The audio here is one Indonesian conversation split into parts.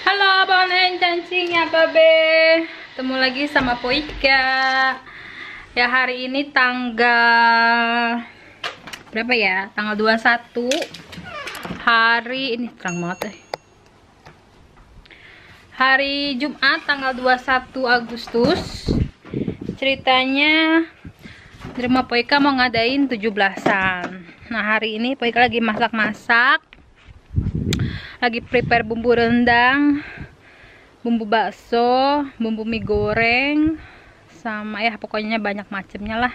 Halo Bonen cancingnya Babe. Ketemu lagi sama Poika. Ya hari ini tanggal berapa ya? Tanggal 21. Hari ini terang banget deh. Hari Jumat tanggal 21 Agustus. Ceritanya di rumah Poika mau ngadain 17-an. Nah hari ini Poika lagi masak-masak. Lagi prepare bumbu rendang, bumbu bakso, bumbu mie goreng, sama ya pokoknya banyak macamnya lah.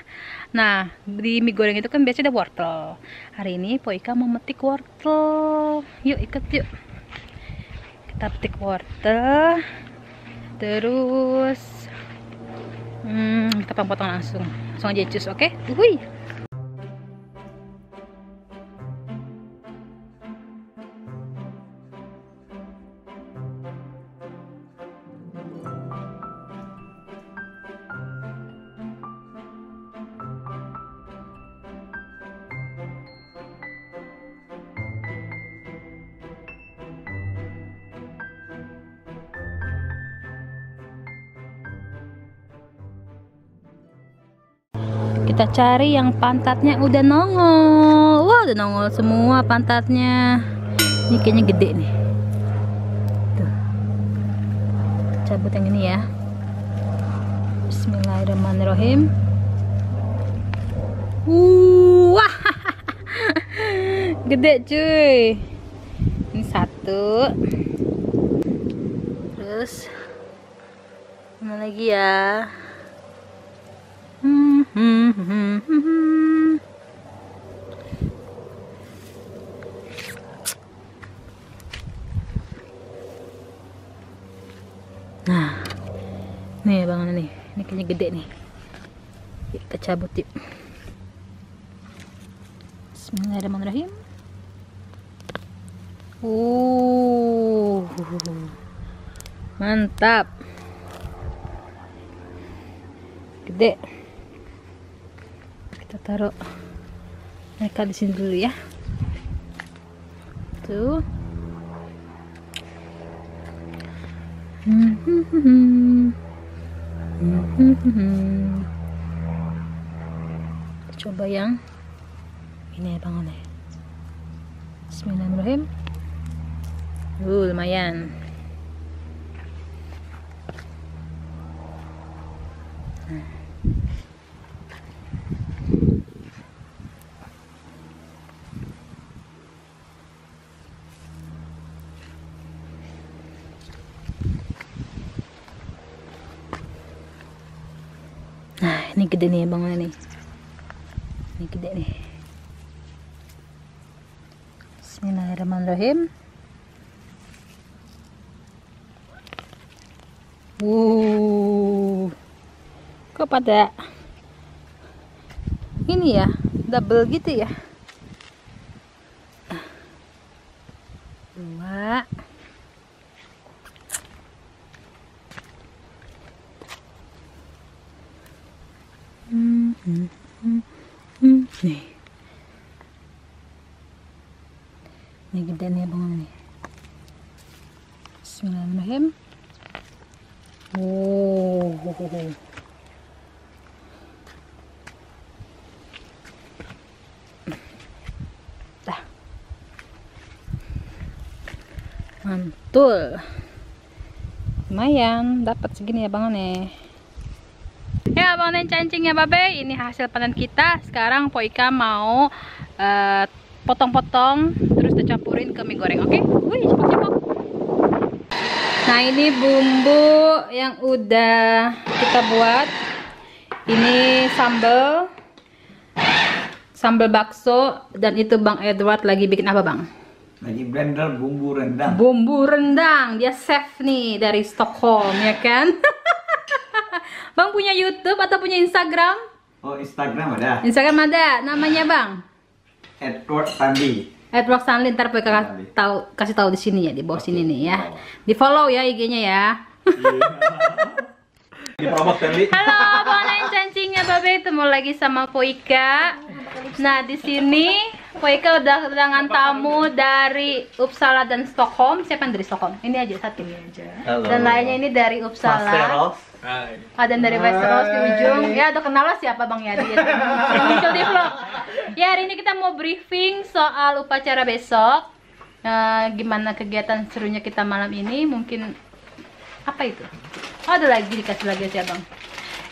Nah di mie goreng itu kan biasanya ada wortel. Hari ini Poika mau metik wortel. Yuk ikut yuk. Kita petik wortel. Terus kita potong langsung aja jus, oke? Uhuy. Kita cari yang pantatnya udah nongol. Wah, udah nongol semua pantatnya. Ini kayaknya gede nih. Tuh. Cabut yang ini ya. Bismillahirrahmanirrahim. Wah. Gede cuy. Ini satu. Terus mana lagi ya? Nah, nih bang nih, ini kayaknya gede nih. Kita cabut yuk. Bismillahirrahmanirrahim. Mantap. Gede. Kita taruh mereka di sini dulu ya. Tuh. Coba yang ini ya bang One. Bismillahirrahmanirrahim. Lumayan. Nah, ini gede nih bang nih. Ini gede nih. Bismillahirrahmanirrahim. Kok pada ini ya, double gitu ya? Dua. Nih. Ini gede nih bang nih. Bismillahirrahmanirrahim. Dah. Mantul. Lumayan dapat segini ya bang nih. Ya bang Nen cancing ya Babe, ini hasil panen kita. Sekarang Poika mau potong-potong terus dicampurin ke mie goreng, oke? Wih, cepet-cepet. Nah ini bumbu yang udah kita buat. Ini sambal bakso. Dan itu Bang Edward lagi bikin apa bang? Lagi blender bumbu rendang. Bumbu rendang, dia chef nih dari Stockholm ya kan? Bang punya YouTube atau punya Instagram? Oh, Instagram ada. Instagram ada, namanya Bang Edward Sandi. Edward Stanley. Ntar kasih tahu di sini ya, di bawah sini nih ya. Di follow ya IG-nya ya. Di promote Sandi. Halo, Bonen cancingnya Babe, ketemu lagi sama Poika. Nah di sini Poika udah kedatangan tamu dari Uppsala dan Stockholm. Siapa yang dari Stockholm? Ini aja satu ini aja. Halo. Dan lainnya ini dari Uppsala. Ada yang dari Westeros di ujung. Ya udah kenal lah siapa Bang Yadi ya. Yang muncul di vlog. Ya hari ini kita mau briefing soal upacara besok. Gimana kegiatan serunya kita malam ini? Mungkin apa itu? Oh, ada lagi dikasih lagi ya Bang.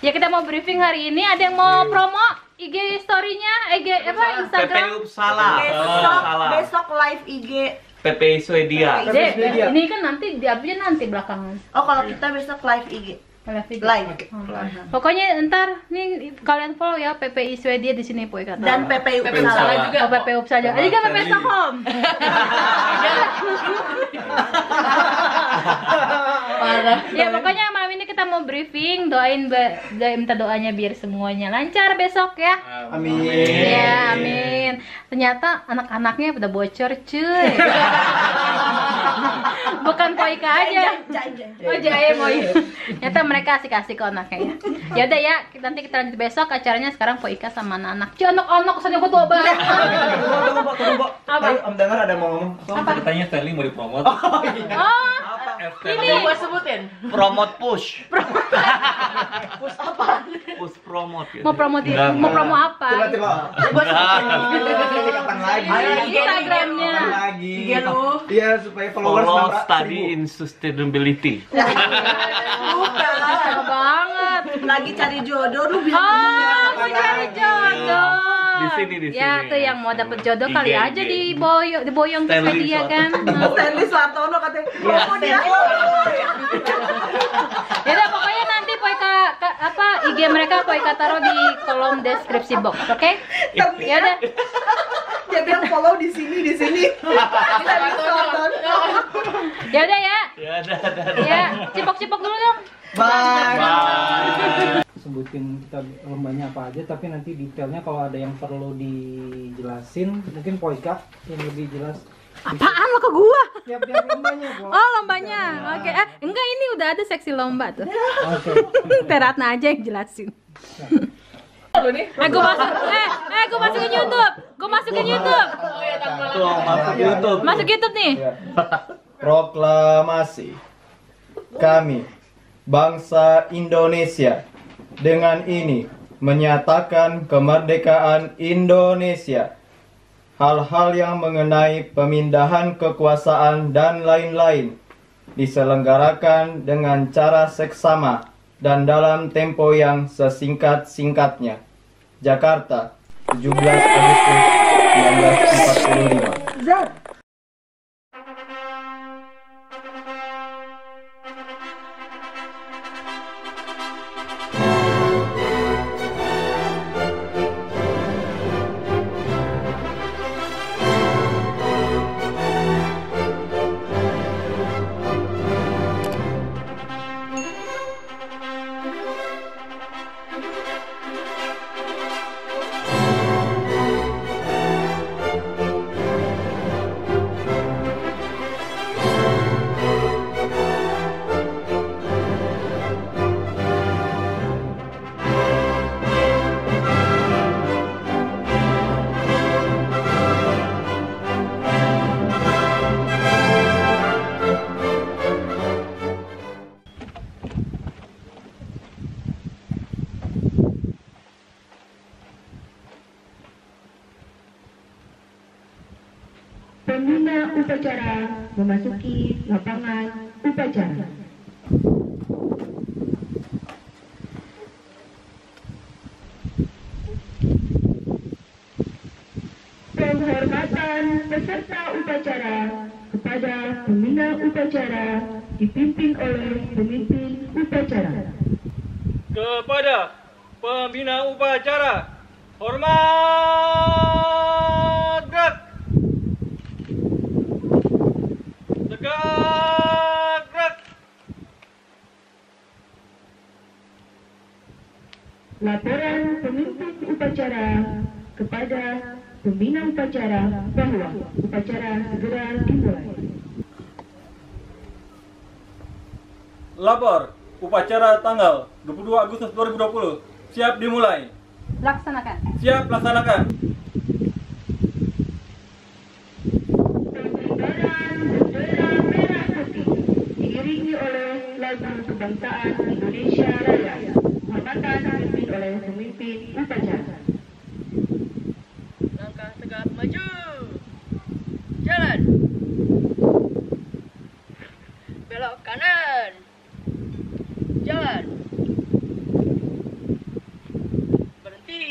Ya kita mau briefing hari ini. Ada yang mau promo IG story-nya, IG apa Instagram? PPI Uppsala. Besok live IG. PPI Swedia. Ini kan nanti diupdate nanti belakangan. Oh, kalau kita besok live IG. Live. Pokoknya ntar nih kalian follow ya PPI Swedia di sini Poika. Dan PPI Uppsala juga. Oh, PPI Uppsala. Ada juga PPI Stockholm. Ya pokoknya malam ini kita mau briefing, minta doanya biar semuanya lancar besok ya. Amin. Ya amin. Ternyata anak-anaknya udah bocor cuy. Bukan Poika aja. Oh Jae Moy. Ternyata mereka asik-asik kok anaknya ya. Ya udah ya, nanti kita lanjut besok acaranya. Sekarang Poika sama anak-anak. Cuy anak-anak kesannya gue tua banget. Apa? Om dengar ada mau ngomong. Apa? Katanya Stanley mau dipromot. Oh, ini Gue sebutin. Promote push. Push apa? Push promote ya. mau promo mau promo apa? Coba. Ini kapan lagi? Instagramnya. Kapan lagi? IG lu. Iya, supaya followers Follow nambah study 1000. in sustainability. Bukan. Lama banget. Lagi cari jodoh lu bilang Oh, mau cari jodoh. Di sini. Ya, tuh yang mau dapet jodoh kali IG. aja diboyong ke Stanley Swedia kan. Stanley Suartono katanya. Promo dia. Ya udah pokoknya nanti Poika apa IG mereka Poika taruh di kolom deskripsi box, oke? Ya udah. Dia bilang follow di sini. Kita bisa nonton. Ya udah ya. Ya, dah. Ya, cipok-cipok dulu dong. Bye. Sebutin kita lombanya apa aja, tapi nanti detailnya kalau ada yang perlu dijelasin mungkin Poika yang lebih jelas. Apaan lo ke gua? Tiap-tiap lombanya kok. Oh, lombanya. Oke. Enggak, ini udah ada seksi lomba tuh. Oke. Teratna aja yang jelasin. Gua masukin YouTube. Gua masukin YouTube. Tuh, masuk YouTube. Masuk YouTube nih. Proklamasi kami, bangsa Indonesia, dengan ini menyatakan kemerdekaan Indonesia. Hal-hal yang mengenai pemindahan kekuasaan dan lain-lain diselenggarakan dengan cara seksama dan dalam tempo yang sesingkat-singkatnya. Jakarta, 17 Agustus 1945. Pembina upacara memasuki lapangan upacara. Penghormatan peserta upacara kepada pembina upacara dipimpin oleh pemimpin upacara. Kepada pembina upacara, hormat gerak. Tegak gerak. Laporan pemimpin upacara kepada pembina upacara bahwa upacara segera dimulai. Lapor, upacara tanggal 22 Agustus 2020 siap dimulai. Laksanakan. Siap laksanakan. Kebangsaan Indonesia Raya. Penghormatan dipimpin oleh pemimpin upacara. Langkah tegap maju. Jalan. Belok kanan. Jalan. Berhenti.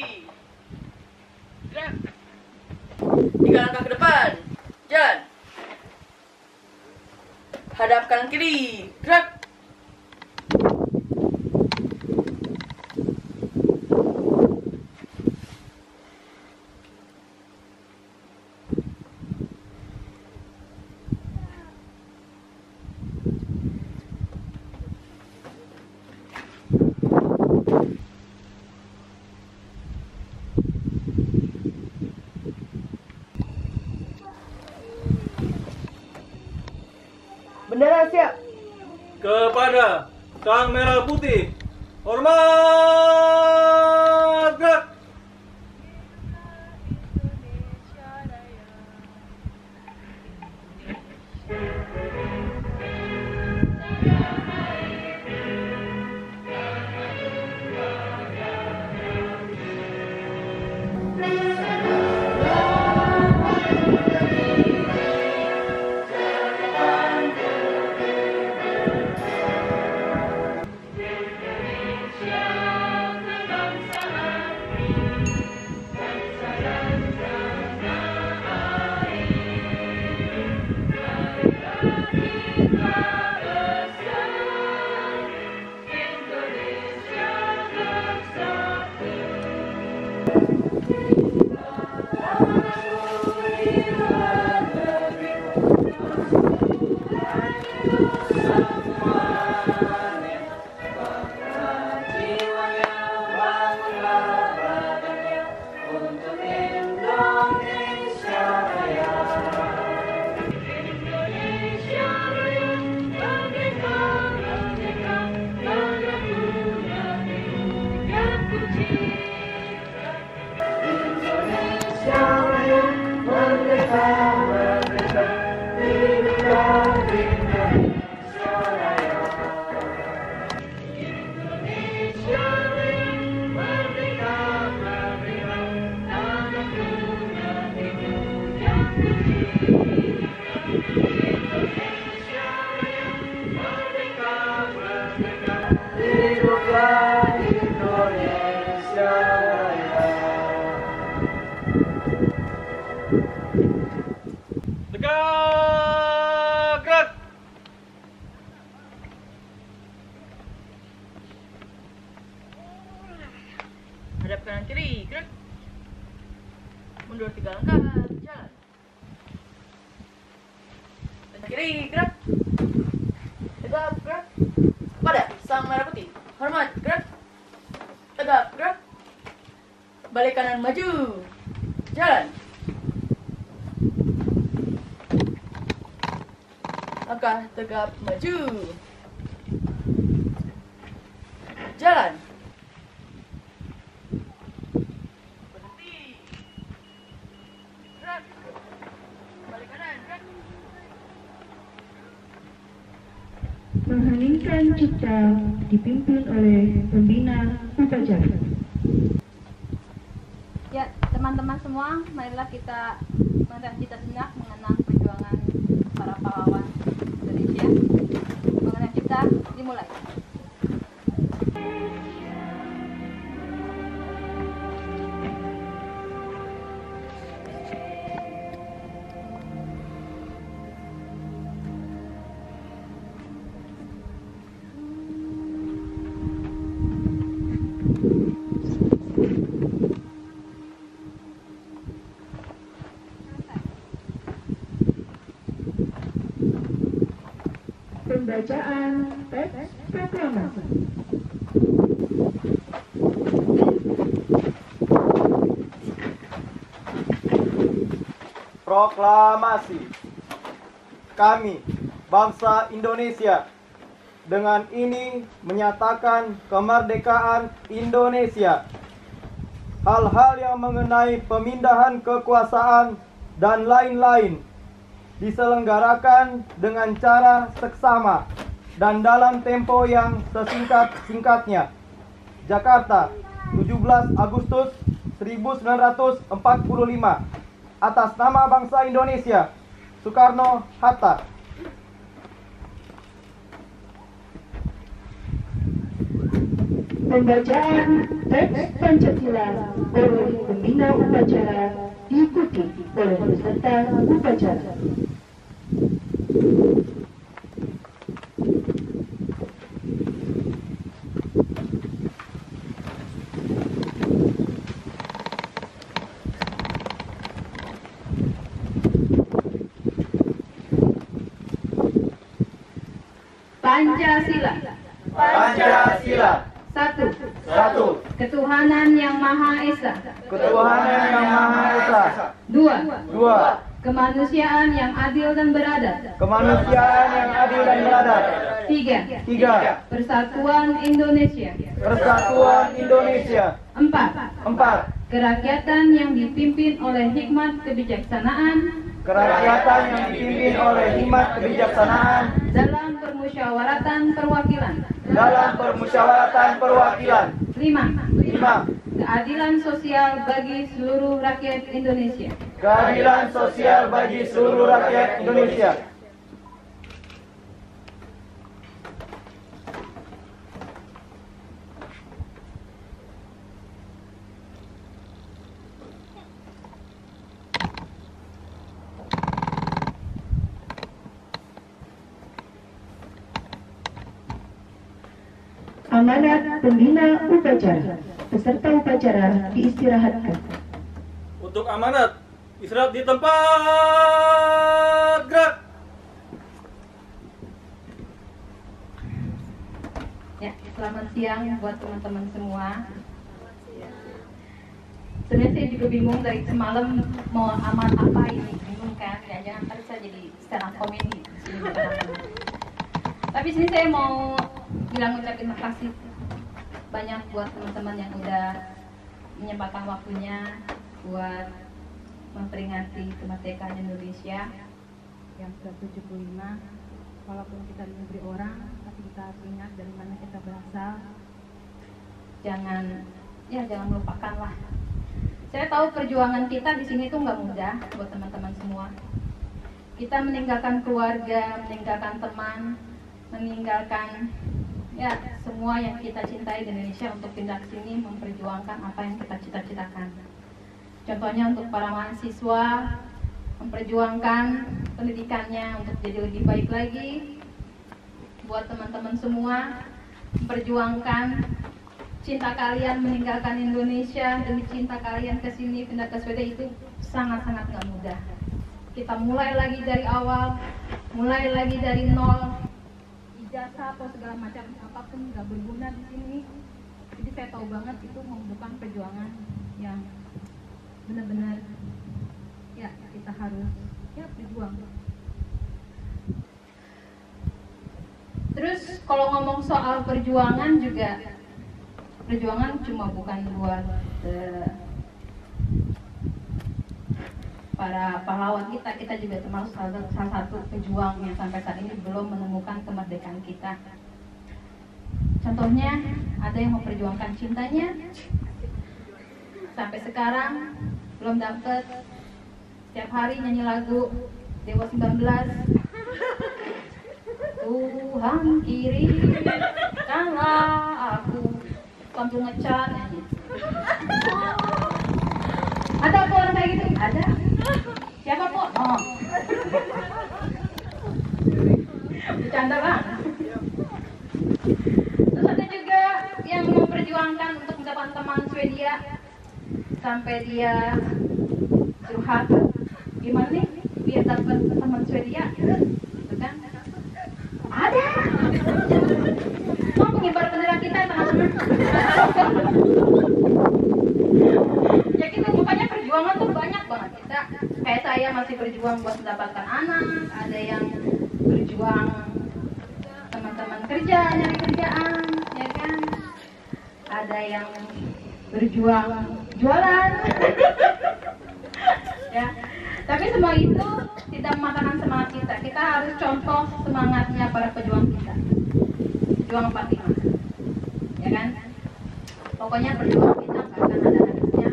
Gerak. 3 langkah ke depan. Jalan. Hadap kanan kiri. Gerak. Bendera siap. Kepada Sang Merah Putih, hormat gerak. Tegak gerak. Hadap kanan kiri. Gerak. Mundur 3 langkah. Jalan. Kanan kiri. Gerak. Tegap. Gerak. Pada Sang Merah Putih, hormat. Gerak. Tegap. Gerak. Balik kanan maju. Jalan. Langkah tegap maju. Jalan. Berhenti. Gerak. Balik kanan. Gerak. Mengheningkan cipta dipimpin oleh pembina upacara. Ya, teman-teman semua, marilah kita menghentikan sejenak mengenang perjuangan para pahlawan Indonesia. Mengenang kita dimulai. Pembacaan teks proklamasi. Proklamasi. Kami, bangsa Indonesia, dengan ini menyatakan kemerdekaan Indonesia. Hal-hal yang mengenai pemindahan kekuasaan dan lain-lain diselenggarakan dengan cara seksama dan dalam tempo yang sesingkat-singkatnya. Jakarta, 17 Agustus 1945. Atas nama bangsa Indonesia, Soekarno-Hatta. Pembacaan teks Pancasila oleh pembina upacara diikuti oleh peserta upacara. Pancasila. Pancasila. Satu. Ketuhanan yang Maha Esa. Ketuhanan yang Maha Esa. Dua. Kemanusiaan yang adil dan beradab. Kemanusiaan yang adil dan beradab. Tiga. Persatuan Indonesia. Persatuan Indonesia. Empat. Kerakyatan yang dipimpin oleh hikmat kebijaksanaan. Kerakyatan yang dipimpin oleh hikmat kebijaksanaan. Dalam permusyawaratan perwakilan. Dalam permusyawaratan perwakilan. 5. Keadilan sosial bagi seluruh rakyat Indonesia. Keadilan sosial bagi seluruh rakyat Indonesia. Amanat pembina upacara. Peserta upacara diistirahatkan. Untuk amanat, istirahat di tempat, gerak. Ya, selamat siang buat teman-teman semua. Sebenarnya saya juga bingung dari semalam mau amat apa ini, bingung kan? Jangan ntar saya jadi stand up comedy di sini. Tapi sini saya mau bilang ucapin makasih banyak buat teman-teman yang udah menyempatkan waktunya buat memperingati kemerdekaan Indonesia yang ke-75. Walaupun kita di negeri orang, tapi kita harus ingat dari mana kita berasal. Jangan melupakan lah. Saya tahu perjuangan kita di sini tuh nggak mudah buat teman-teman semua. Kita meninggalkan keluarga, meninggalkan teman, meninggalkan ya semua yang kita cintai di Indonesia untuk pindah ke sini memperjuangkan apa yang kita cita-citakan. Contohnya untuk para mahasiswa memperjuangkan pendidikannya untuk jadi lebih baik lagi. Buat teman-teman semua memperjuangkan cinta kalian meninggalkan Indonesia dan cinta kalian ke sini pindah ke Swedia itu sangat-sangat nggak mudah. Kita mulai lagi dari awal, mulai lagi dari nol. Jasa atau segala macam apapun nggak berguna di sini. Jadi saya tahu banget itu membutuhkan perjuangan yang benar-benar ya kita harus ya berjuang. Terus kalau ngomong soal perjuangan juga, perjuangan cuma bukan buat para pahlawan kita juga termasuk salah satu pejuang yang sampai saat ini belum menemukan kemerdekaan kita. Contohnya ada yang memperjuangkan cintanya sampai sekarang belum dapet. Setiap hari nyanyi lagu Dewa 19. Tuhan kirimkanlah aku sambil ngecat nyanyi. Ada apa orang kayak gitu? Ada. Siapa po? Oh. Bercanda bang. Terus ada juga yang memperjuangkan untuk mendapatkan teman Swedia sampai dia curhat gimana nih biar dapat teman Swedia, gitu kan? Ada. Mau pengibar bendera kita teman-teman. Ya gitu, pokoknya perjuangan tuh banyak banget kita. Kayak saya masih berjuang buat mendapatkan anak, ada yang berjuang teman-teman kerja, nyari kerjaan, ya kan? Ada yang berjuang jualan. Ya. Tapi semua itu tidak kita mematahkan semangat kita. Kita harus contoh semangatnya para pejuang kita. Pejuang 45. Ya kan? Pokoknya perjuangan kita nggak akan ada habisnya.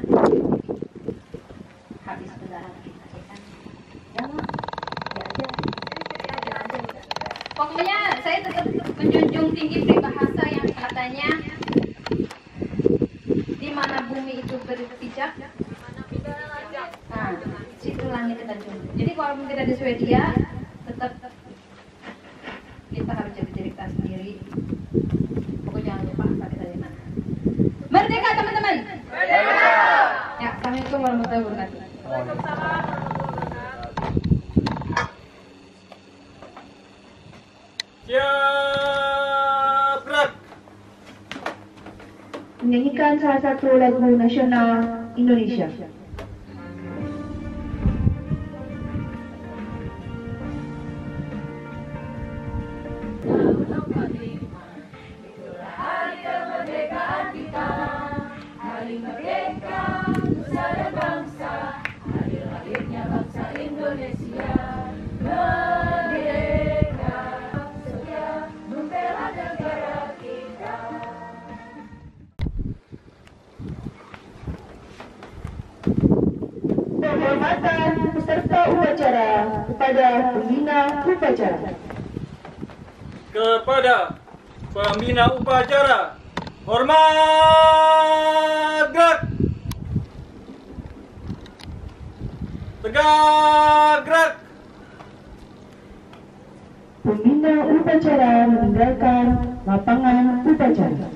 Habis berdarah kita, ya kan? Ya aja. Pokoknya saya tetap menjunjung tinggi peribahasa yang katanya di mana bumi itu berpijak, nah situ langit kita junjung. Jadi walaupun kita di Swedia, tetap kita harus jadi diri kita sendiri. Pokoknya jangan lupa asal kita di mana. Merdeka teman-teman. Merdeka. Ya, assalamualaikum warahmatullahi wabarakatuh. Siap, gerak. Menyanyikan salah satu lagu nasional Indonesia. Penghormatan peserta upacara kepada pembina upacara. Kepada pembina upacara, hormat, gerak. Tegak, gerak. Pembina upacara meninggalkan lapangan upacara.